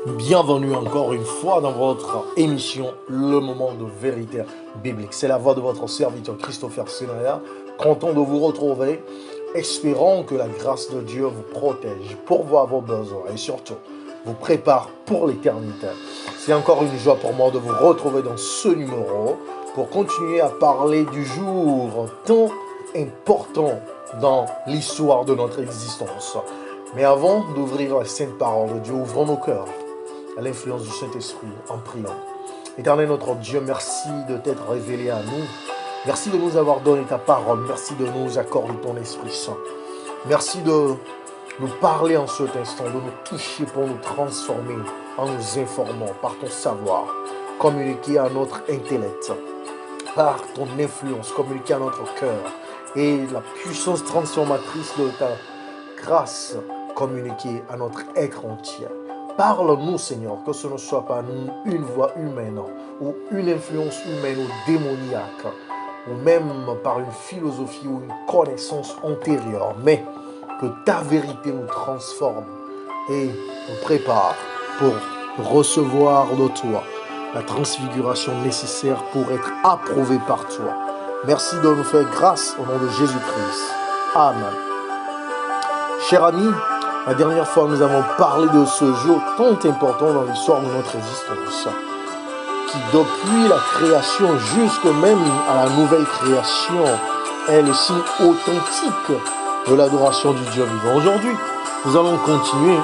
Bienvenue encore une fois dans votre émission Le Moment de Vérité Biblique. C'est la voix de votre serviteur Christopher Senaya, content de vous retrouver, espérant que la grâce de Dieu vous protège, pourvoit vos besoins et surtout vous prépare pour l'éternité. C'est encore une joie pour moi de vous retrouver dans ce numéro pour continuer à parler du jour tant important dans l'histoire de notre existence. Mais avant d'ouvrir la sainte parole de Dieu, ouvrons nos cœurs à l'influence du Saint-Esprit en priant. Éternel notre Dieu, merci de t'être révélé à nous. Merci de nous avoir donné ta parole. Merci de nous accorder ton Esprit Saint. Merci de nous parler en cet instant, de nous toucher pour nous transformer en nous informant par ton savoir, communiquer à notre intellect, par ton influence, communiquer à notre cœur et la puissance transformatrice de ta grâce communiquer à notre être entier. Parle-nous, Seigneur, que ce ne soit pas une voix humaine ou une influence humaine ou démoniaque, ou même par une philosophie ou une connaissance antérieure, mais que ta vérité nous transforme et nous prépare pour recevoir de toi la transfiguration nécessaire pour être approuvé par toi. Merci de nous faire grâce au nom de Jésus-Christ. Amen. Chers amis, la dernière fois, nous avons parlé de ce jour tant important dans l'histoire de notre existence, qui depuis la création jusque même à la nouvelle création est le signe authentique de l'adoration du Dieu vivant. Aujourd'hui, nous allons continuer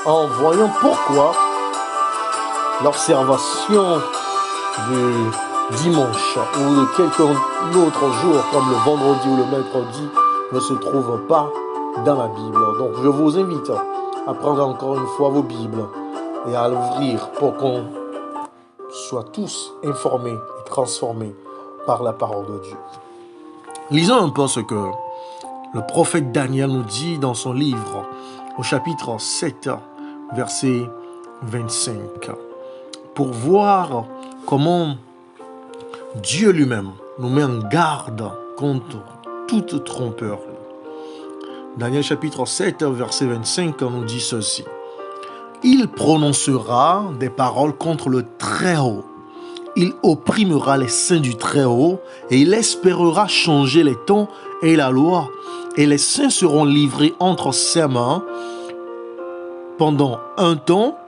en voyant pourquoi l'observation du dimanche ou de quelqu'un autre jour comme le vendredi ou le mercredi ne se trouve pas dans la Bible. Donc je vous invite à prendre encore une fois vos Bibles et à l'ouvrir pour qu'on soit tous informés et transformés par la parole de Dieu. Lisons un peu ce que le prophète Daniel nous dit dans son livre au chapitre 7, verset 25, pour voir comment Dieu lui-même nous met en garde contre toute tromperie. Daniel chapitre 7, verset 25, nous dit ceci. Il prononcera des paroles contre le Très-Haut. Il opprimera les saints du Très-Haut et il espérera changer les temps et la loi. Et les saints seront livrés entre ses mains pendant un temps,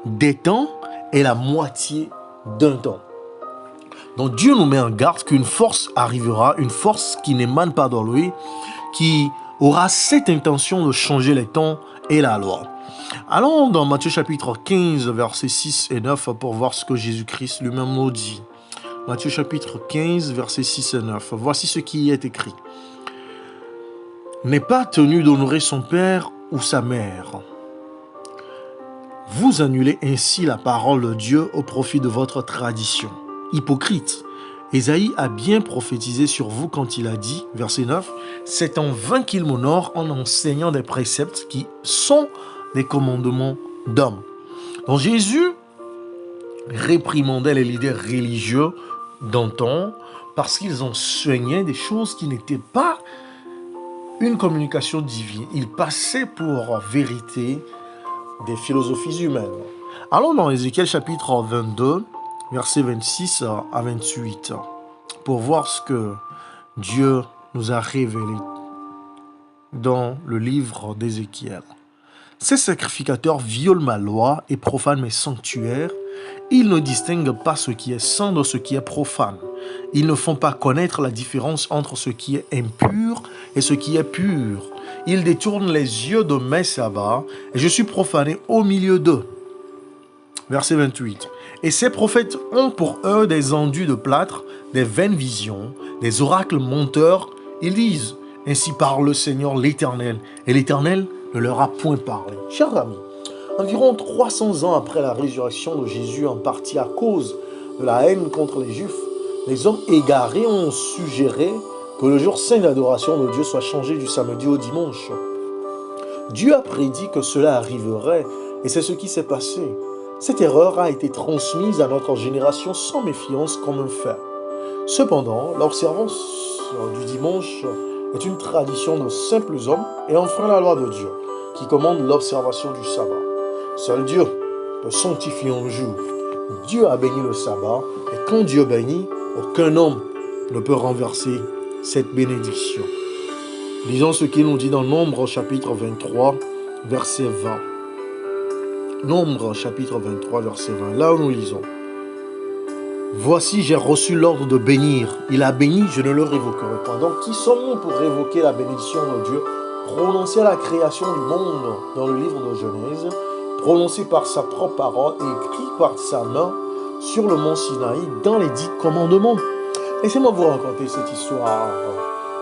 des temps et la moitié d'un temps. Donc Dieu nous met en garde qu'une force arrivera, une force qui n'émane pas de lui, qui aura cette intention de changer les temps et la loi. Allons dans Matthieu chapitre 15, versets 6 et 9 pour voir ce que Jésus-Christ lui-même nous dit. Matthieu chapitre 15, versets 6 et 9. Voici ce qui y est écrit. N'est pas tenu d'honorer son père ou sa mère. Vous annulez ainsi la parole de Dieu au profit de votre tradition. Hypocrite. Ésaïe a bien prophétisé sur vous quand il a dit, verset 9, « C'est en vain qu'il m'honore en enseignant des préceptes qui sont des commandements d'hommes. » Donc Jésus réprimandait les leaders religieux d'antan parce qu'ils enseignaient des choses qui n'étaient pas une communication divine. Ils passaient pour vérité des philosophies humaines. Allons dans Ézéchiel chapitre 22, versets 26 à 28, pour voir ce que Dieu nous a révélé dans le livre d'Ézéchiel. Ces sacrificateurs violent ma loi et profanent mes sanctuaires. Ils ne distinguent pas ce qui est saint de ce qui est profane. Ils ne font pas connaître la différence entre ce qui est impur et ce qui est pur. Ils détournent les yeux de mes sabbats et je suis profané au milieu d'eux. Verset 28. Et ces prophètes ont pour eux des enduits de plâtre, des vaines visions, des oracles menteurs. Ils disent, ainsi parle le Seigneur l'Éternel. Et l'Éternel ne leur a point parlé. Chers amis, environ 300 ans après la résurrection de Jésus, en partie à cause de la haine contre les Juifs, les hommes égarés ont suggéré que le jour saint d'adoration de Dieu soit changé du samedi au dimanche. Dieu a prédit que cela arriverait et c'est ce qui s'est passé. Cette erreur a été transmise à notre génération sans méfiance comme un fait. Cependant, l'observance du dimanche est une tradition de simples hommes et enfreint la loi de Dieu, qui commande l'observation du sabbat. Seul Dieu de sanctifier un jour. Dieu a béni le sabbat, et quand Dieu bénit, aucun homme ne peut renverser cette bénédiction. Lisons ce qu'il nous dit dans Nombre chapitre 23, verset 20. Nombre chapitre 23, verset 20. Là où nous lisons. Voici, j'ai reçu l'ordre de bénir. Il a béni, je ne le révoquerai pas. Donc, qui sommes-nous pour révoquer la bénédiction de Dieu prononcée à la création du monde dans le livre de Genèse, prononcée par sa propre parole et écrite par sa main sur le mont Sinaï dans les 10 commandements. Laissez-moi vous raconter cette histoire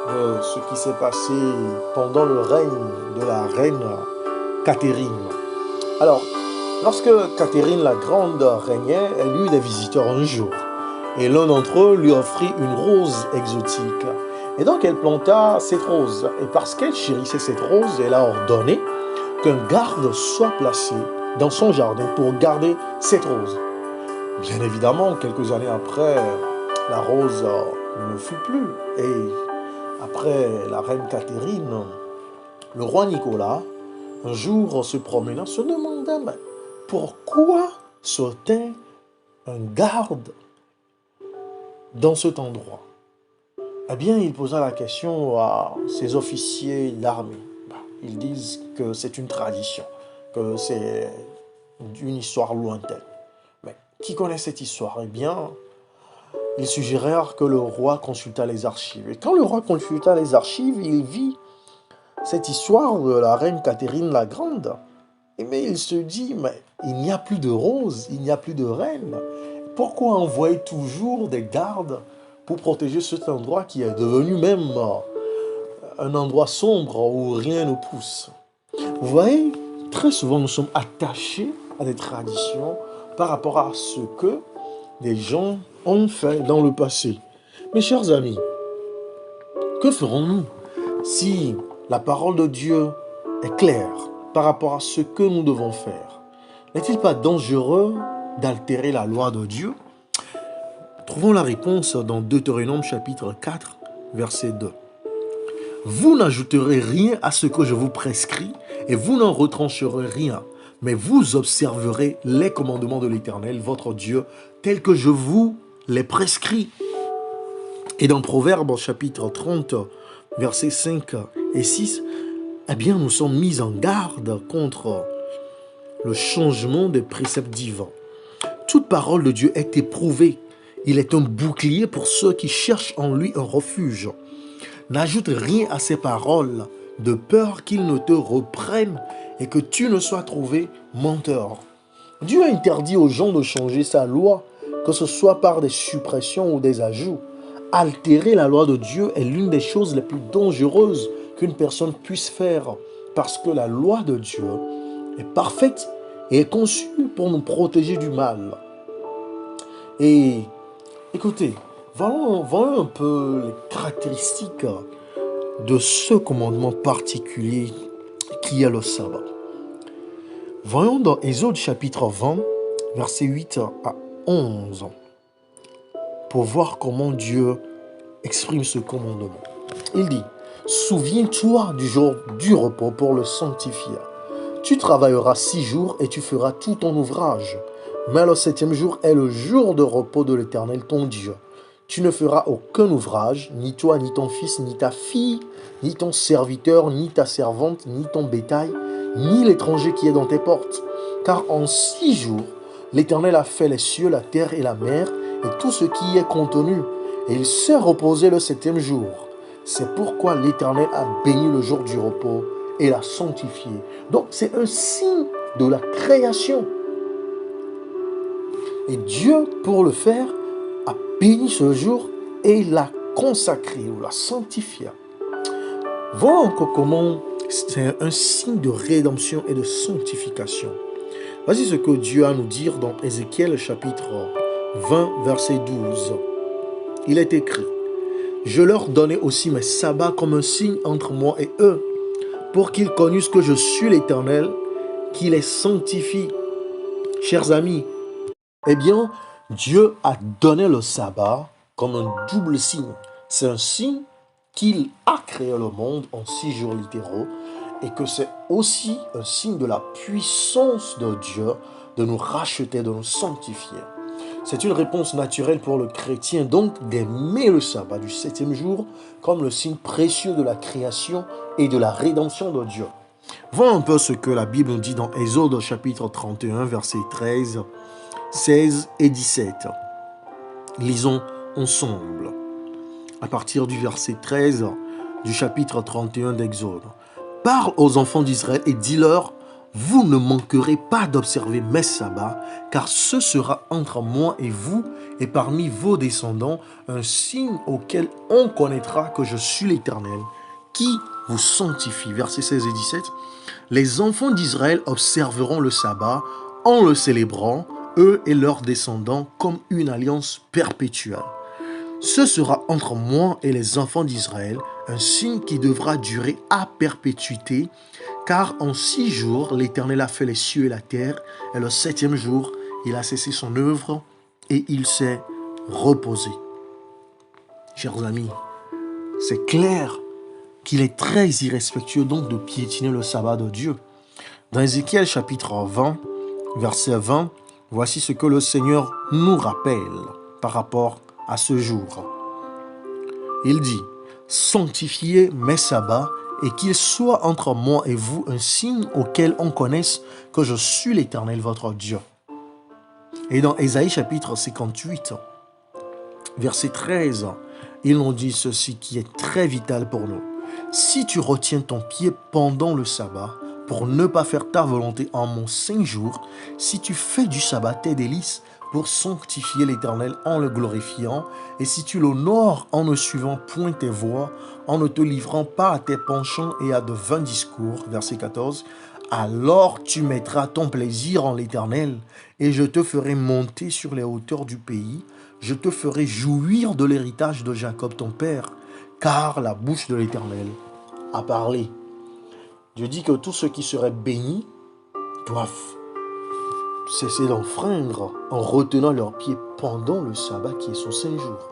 de ce qui s'est passé pendant le règne de la reine Catherine. Alors, lorsque Catherine la Grande régnait, elle eut des visiteurs un jour. Et l'un d'entre eux lui offrit une rose exotique. Et donc elle planta cette rose. Et parce qu'elle chérissait cette rose, elle a ordonné qu'un garde soit placé dans son jardin pour garder cette rose. Bien évidemment, quelques années après, la rose ne fut plus. Et après la reine Catherine, le roi Nicolas, un jour en se promenant, se demanda pourquoi sautait un garde dans cet endroit. Eh bien, il posa la question à ses officiers d'armée. Ils disent que c'est une tradition, que c'est une histoire lointaine. Mais qui connaît cette histoire? Eh bien, ils suggérèrent que le roi consulta les archives. Et quand le roi consulta les archives, il vit cette histoire de la reine Catherine la Grande. Mais il se dit, mais il n'y a plus de rose, il n'y a plus de reine. Pourquoi envoyer toujours des gardes pour protéger cet endroit qui est devenu même un endroit sombre où rien ne pousse? Vous voyez, très souvent nous sommes attachés à des traditions par rapport à ce que des gens ont fait dans le passé. Mes chers amis, que ferons-nous si la parole de Dieu est claire par rapport à ce que nous devons faire? N'est-il pas dangereux d'altérer la loi de Dieu? Trouvons la réponse dans Deutéronome chapitre 4, verset 2. Vous n'ajouterez rien à ce que je vous prescris et vous n'en retrancherez rien, mais vous observerez les commandements de l'Éternel, votre Dieu, tels que je vous les prescris. Et dans Proverbes chapitre 30, versets 5 et 6, eh bien, nous sommes mis en garde contre le changement des préceptes divins. Toute parole de Dieu est éprouvée. Il est un bouclier pour ceux qui cherchent en lui un refuge. N'ajoute rien à ces paroles, de peur qu'ils ne te reprennent et que tu ne sois trouvé menteur. Dieu a interdit aux gens de changer sa loi, que ce soit par des suppressions ou des ajouts. Altérer la loi de Dieu est l'une des choses les plus dangereuses qu'une personne puisse faire, parce que la loi de Dieu est parfaite et est conçue pour nous protéger du mal. Et écoutez, voyons un peu les caractéristiques de ce commandement particulier qui est le sabbat. Voyons dans Exode chapitre 20, versets 8 à 11, pour voir comment Dieu exprime ce commandement. Il dit, « Souviens-toi du jour du repos pour le sanctifier. Tu travailleras 6 jours et tu feras tout ton ouvrage. Mais le 7e jour est le jour de repos de l'Éternel ton Dieu. Tu ne feras aucun ouvrage, ni toi, ni ton fils, ni ta fille, ni ton serviteur, ni ta servante, ni ton bétail, ni l'étranger qui est dans tes portes. Car en 6 jours, l'Éternel a fait les cieux, la terre et la mer, et tout ce qui y est contenu. Et il s'est reposé le 7e jour. C'est pourquoi l'Éternel a béni le jour du repos et l'a sanctifié. » Donc c'est un signe de la création. Et Dieu, pour le faire, a béni ce jour et l'a consacré ou l'a sanctifié. Voilà encore comment c'est un signe de rédemption et de sanctification. Voici ce que Dieu a à nous dire dans Ézéchiel chapitre 20, verset 12. Il est écrit, « Je leur donnai aussi mes sabbats comme un signe entre moi et eux, pour qu'ils connussent que je suis l'Éternel, qui les sanctifie. » Chers amis, eh bien, Dieu a donné le sabbat comme un double signe. C'est un signe qu'il a créé le monde en 6 jours littéraux et que c'est aussi un signe de la puissance de Dieu de nous racheter, de nous sanctifier. C'est une réponse naturelle pour le chrétien donc d'aimer le sabbat du 7e jour comme le signe précieux de la création et de la rédemption de Dieu. Voyons un peu ce que la Bible nous dit dans Exode chapitre 31, versets 13, 16 et 17. Lisons ensemble. À partir du verset 13 du chapitre 31 d'Exode. « Parle aux enfants d'Israël et dis-leur, vous ne manquerez pas d'observer mes sabbats, car ce sera entre moi et vous et parmi vos descendants un signe auquel on connaîtra que je suis l'Éternel, qui vous sanctifie. » Versets 16 et 17. « Les enfants d'Israël observeront le sabbat en le célébrant, eux et leurs descendants, comme une alliance perpétuelle. Ce sera entre moi et les enfants d'Israël un signe qui devra durer à perpétuité, car en 6 jours, l'Éternel a fait les cieux et la terre, et le 7e jour, il a cessé son œuvre et il s'est reposé. » Chers amis, c'est clair qu'il est très irrespectueux donc de piétiner le sabbat de Dieu. Dans Ézéchiel chapitre 20, verset 20, voici ce que le Seigneur nous rappelle par rapport à ce jour. Il dit, « Sanctifiez mes sabbats et qu'il soit entre moi et vous un signe auquel on connaisse que je suis l'Éternel votre Dieu. » Et dans Ésaïe chapitre 58, verset 13, il nous dit ceci qui est très vital pour nous. « Si tu retiens ton pied pendant le sabbat, pour ne pas faire ta volonté en mon 5 jours, si tu fais du sabbat tes délices, pour sanctifier l'Éternel en le glorifiant, et si tu l'honores en ne suivant point tes voies, en ne te livrant pas à tes penchants et à de vains discours, verset 14, alors tu mettras ton plaisir en l'Éternel, et je te ferai monter sur les hauteurs du pays, je te ferai jouir de l'héritage de Jacob ton père, car la bouche de l'Éternel a parlé. » Dieu dit que tous ceux qui seraient bénis doivent cesser d'enfreindre en retenant leurs pieds pendant le sabbat qui est son 5 jours.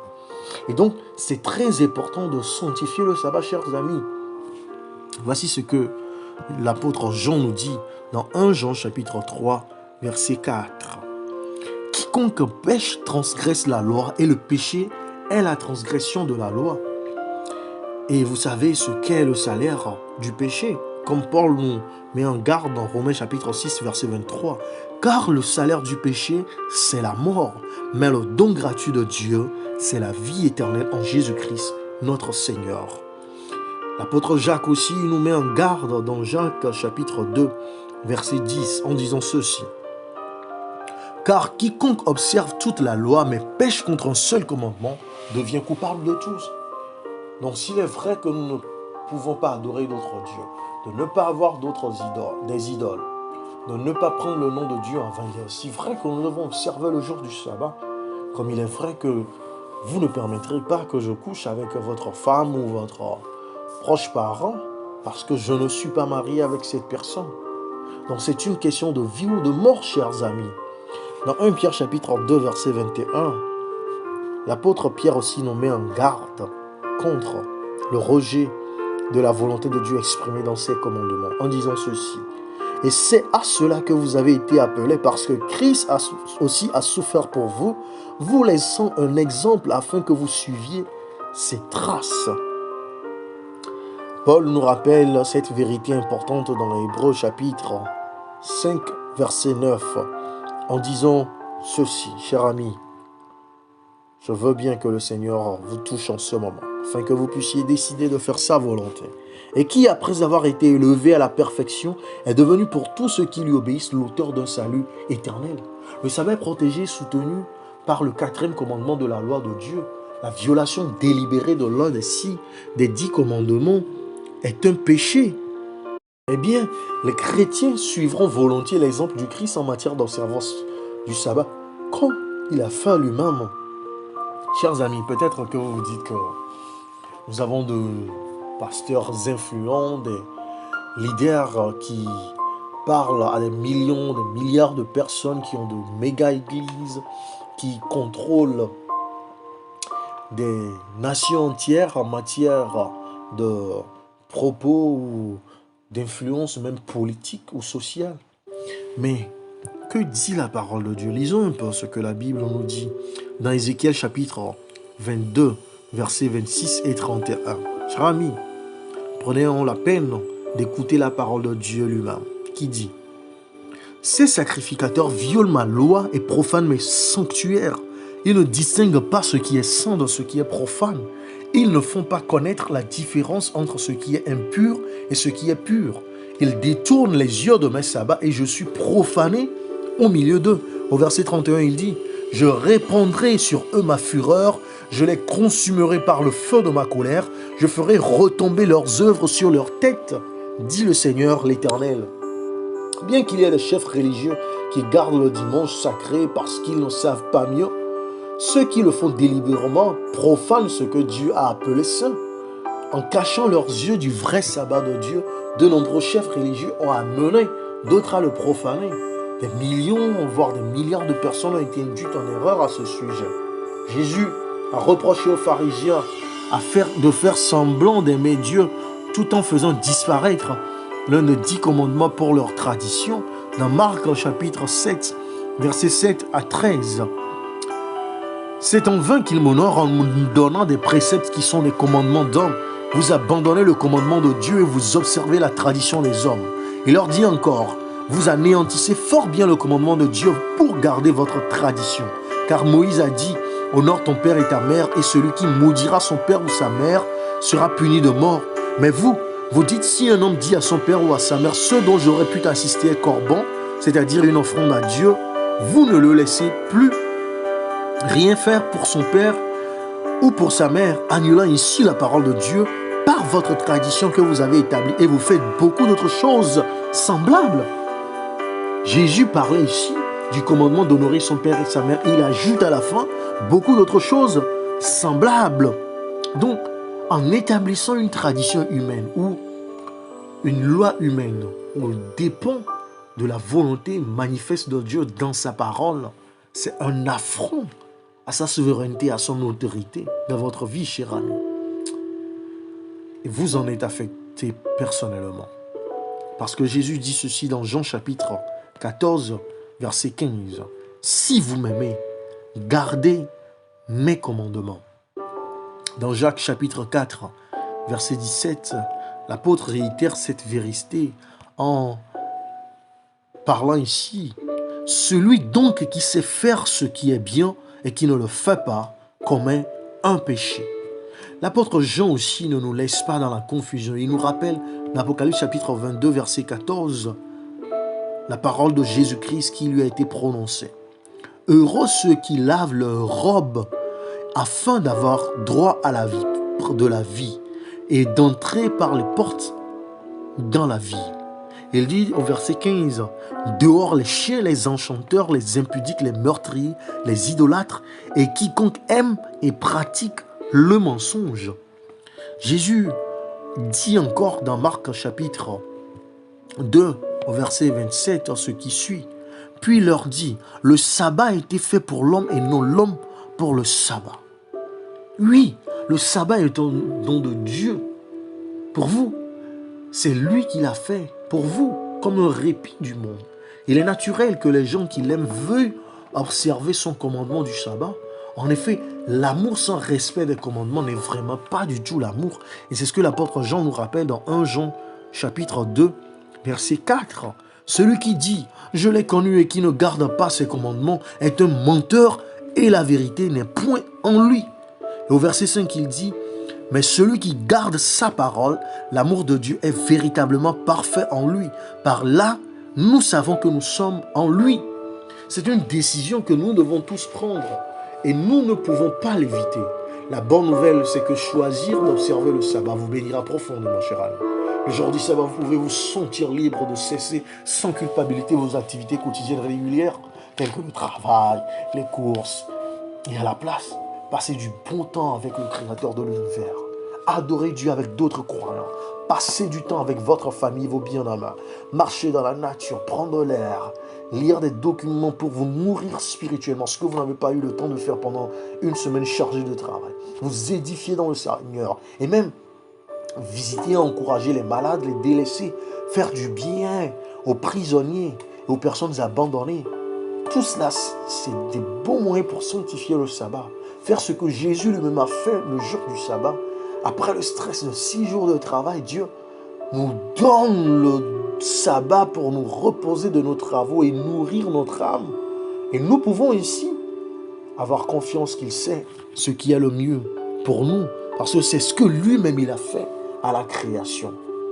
Et donc, c'est très important de sanctifier le sabbat, chers amis. Voici ce que l'apôtre Jean nous dit dans 1 Jean chapitre 3, verset 4. « Quiconque pêche transgresse la loi, et le péché est la transgression de la loi. » Et vous savez ce qu'est le salaire du péché, comme Paul nous met en garde dans Romains chapitre 6, verset 23. « Car le salaire du péché, c'est la mort, mais le don gratuit de Dieu, c'est la vie éternelle en Jésus-Christ, notre Seigneur. » L'apôtre Jacques aussi nous met en garde dans Jacques chapitre 2, verset 10, en disant ceci. « Car quiconque observe toute la loi, mais pêche contre un seul commandement, devient coupable de tous. » Donc s'il est vrai que nous ne pouvons pas adorer d'autres dieux, de ne pas avoir des idoles, de ne pas prendre le nom de Dieu en vain, il est aussi vrai que nous devons observer le jour du sabbat, comme il est vrai que vous ne permettrez pas que je couche avec votre femme ou votre proche parent, parce que je ne suis pas marié avec cette personne. Donc c'est une question de vie ou de mort, chers amis. Dans 1 Pierre chapitre 2, verset 21, l'apôtre Pierre aussi nous met en garde contre le rejet de la volonté de Dieu exprimée dans ses commandements, en disant ceci. « Et c'est à cela que vous avez été appelés, parce que Christ aussi a souffert pour vous, vous laissant un exemple afin que vous suiviez ses traces. » Paul nous rappelle cette vérité importante dans Hébreux chapitre 5, verset 9, en disant ceci, cher ami, je veux bien que le Seigneur vous touche en ce moment, afin que vous puissiez décider de faire sa volonté. Et qui, après avoir été élevé à la perfection, est devenu pour tous ceux qui lui obéissent l'auteur d'un salut éternel. Le sabbat est protégé, soutenu par le 4e commandement de la loi de Dieu. La violation délibérée de l'un des 10 commandements est un péché. Eh bien, les chrétiens suivront volontiers l'exemple du Christ en matière d'observance du sabbat, comme il a fait lui-même. Chers amis, peut-être que vous vous dites que nous avons de pasteurs influents, des leaders qui parlent à des millions, des milliards de personnes qui ont de méga-églises, qui contrôlent des nations entières en matière de propos ou d'influence même politique ou sociale. Mais que dit la parole de Dieu? Lisons un peu ce que la Bible nous dit dans Ézéchiel chapitre 22, versets 26 et 31. Chers amis, prenez la peine d'écouter la parole de Dieu lui-même, qui dit: ces sacrificateurs violent ma loi et profanent mes sanctuaires. Ils ne distinguent pas ce qui est saint de ce qui est profane. Ils ne font pas connaître la différence entre ce qui est impur et ce qui est pur. Ils détournent les yeux de mes sabbats et je suis profané au milieu d'eux. Au verset 31, il dit: je répandrai sur eux ma fureur, je les consumerai par le feu de ma colère, je ferai retomber leurs œuvres sur leurs têtes, dit le Seigneur l'Éternel. Bien qu'il y ait des chefs religieux qui gardent le dimanche sacré parce qu'ils ne savent pas mieux, ceux qui le font délibérément profanent ce que Dieu a appelé saint. En cachant leurs yeux du vrai sabbat de Dieu, de nombreux chefs religieux ont amené d'autres à le profaner. Des millions, voire des milliards de personnes ont été induites en erreur à ce sujet. Jésus a reproché aux pharisiens de faire semblant d'aimer Dieu tout en faisant disparaître l'un des 10 commandements pour leur tradition, dans Marc chapitre 7, versets 7 à 13. C'est en vain qu'ils m'honorent en nous donnant des préceptes qui sont des commandements d'hommes. Vous abandonnez le commandement de Dieu et vous observez la tradition des hommes. Il leur dit encore: vous anéantissez fort bien le commandement de Dieu pour garder votre tradition. Car Moïse a dit: honore ton père et ta mère, et celui qui maudira son père ou sa mère sera puni de mort. Mais vous dites: si un homme dit à son père ou à sa mère, ce dont j'aurais pu t'assister est corban, c'est-à-dire une offrande à Dieu, vous ne le laissez plus rien faire pour son père ou pour sa mère, annulant ici la parole de Dieu par votre tradition que vous avez établie, et vous faites beaucoup d'autres choses semblables. Jésus parlait ici du commandement d'honorer son père et sa mère. Il ajoute à la fin beaucoup d'autres choses semblables. Donc, en établissant une tradition humaine ou une loi humaine, on dépend de la volonté manifeste de Dieu dans sa parole, c'est un affront à sa souveraineté, à son autorité dans votre vie, cher ami. Et vous en êtes affecté personnellement. Parce que Jésus dit ceci dans Jean chapitre 14, verset 15. Si vous m'aimez, gardez mes commandements. Dans Jacques chapitre 4, verset 17, l'apôtre réitère cette vérité en parlant ici: celui donc qui sait faire ce qui est bien et qui ne le fait pas commet un péché. L'apôtre Jean aussi ne nous laisse pas dans la confusion. Il nous rappelle dans Apocalypse chapitre 22, verset 14, la parole de Jésus-Christ qui lui a été prononcée. Heureux ceux qui lavent leurs robes afin d'avoir droit à la vie, de la vie, et d'entrer par les portes dans la vie. Il dit au verset 15, dehors les chiens, les enchanteurs, les impudiques, les meurtriers, les idolâtres, et quiconque aime et pratique le mensonge. Jésus dit encore dans Marc chapitre 2, au verset 27, ce qui suit: puis il leur dit, le sabbat a été fait pour l'homme et non l'homme pour le sabbat. Oui, le sabbat est un don de Dieu pour vous. C'est lui qui l'a fait pour vous, comme un répit du monde. Il est naturel que les gens qui l'aiment veuillent observer son commandement du sabbat. En effet, l'amour sans respect des commandements n'est vraiment pas du tout l'amour. Et c'est ce que l'apôtre Jean nous rappelle dans 1 Jean chapitre 2, verset 4. Celui qui dit « Je l'ai connu » et qui ne garde pas ses commandements est un menteur et la vérité n'est point en lui. Et au verset 5, il dit « Mais celui qui garde sa parole, l'amour de Dieu est véritablement parfait en lui. Par là, nous savons que nous sommes en lui. » C'est une décision que nous devons tous prendre et nous ne pouvons pas l'éviter. La bonne nouvelle, c'est que choisir d'observer le sabbat vous bénira profondément, cher ami. Le jour du sabbat, vous pouvez vous sentir libre de cesser sans culpabilité vos activités quotidiennes régulières, telles que le travail, les courses. Et à la place, passez du bon temps avec le Créateur de l'univers. Adorez Dieu avec d'autres croyants. Passez du temps avec votre famille, vos bien-aimés. Marchez dans la nature, prendre l'air, lire des documents pour vous nourrir spirituellement, ce que vous n'avez pas eu le temps de faire pendant une semaine chargée de travail. Vous édifier dans le Seigneur et même visiter et encourager les malades, les délaissés, faire du bien aux prisonniers et aux personnes abandonnées. Tout cela, c'est des bons moyens pour sanctifier le sabbat. Faire ce que Jésus lui-même a fait le jour du sabbat. Après le stress de 6 jours de travail, Dieu nous donne le sabbat pour nous reposer de nos travaux et nourrir notre âme. Et nous pouvons ici avoir confiance qu'il sait ce qui est le mieux pour nous, parce que c'est ce que lui-même il a fait à la création.